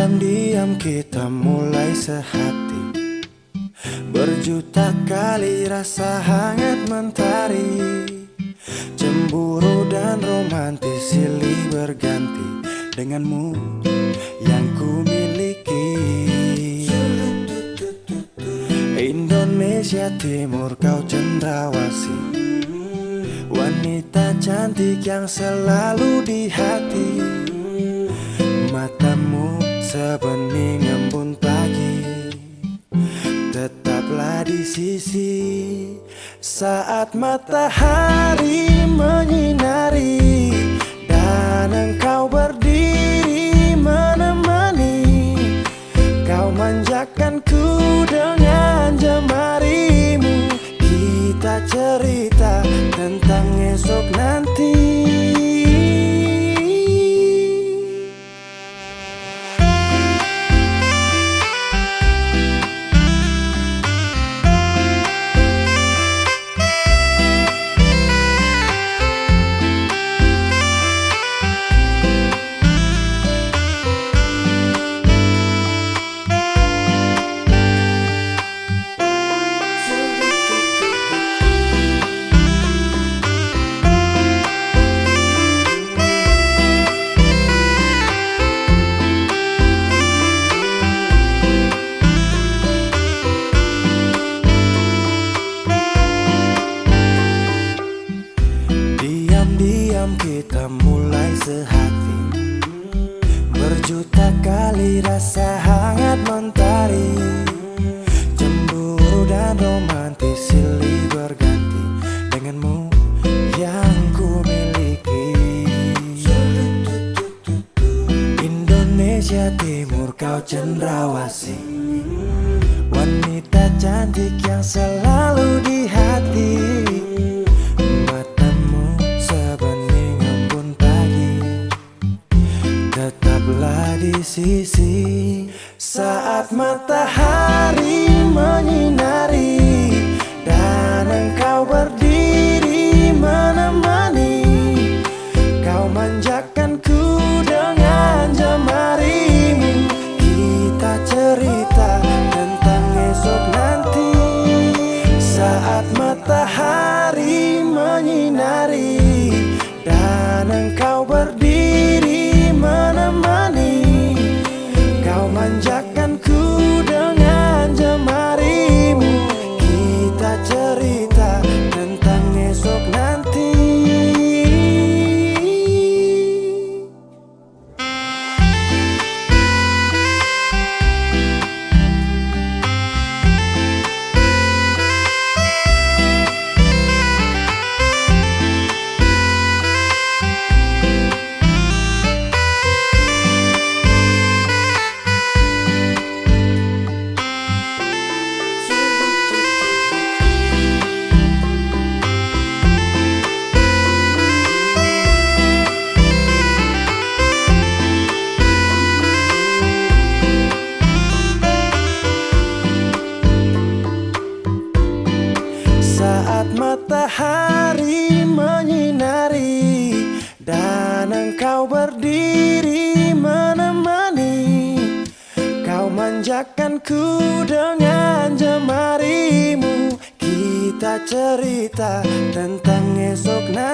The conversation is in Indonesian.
Diam-diam kita mulai sehati, berjuta kali rasa hangat mentari. Cemburu dan romantis silih berganti denganmu yang ku miliki. Indonesia Timur kau cendrawasih, wanita cantik yang selalu di hati. Matamu sebening embun pagi, tetaplah di sisi saat matahari menyinari dan engkau berdiri menemani. Kau manjakanku dengan jemarimu, kita cerita tentang esok nanti. Diam-diam kita mulai sehati, berjuta kali rasa hangat mentari. Cemburu dan romantis silih berganti denganmu yang ku miliki. Indonesia Timur kau cendrawasih, wanita cantik yang selalu di hati. Tetaplah di sisi saat matahari menyinari dan engkau berdiri menemani. Kau manjakanku dengan jemarimu, kita cerita tentang esok nanti. Saat matahari menyinari dan engkau berdiri menemani. Kau manjakanku dengan jemarimu, kita cerita tentang esok nanti. Saat matahari menyinari dan engkau berdiri menemani. Kau manjakanku dengan jemarimu, kita cerita tentang esok nanti.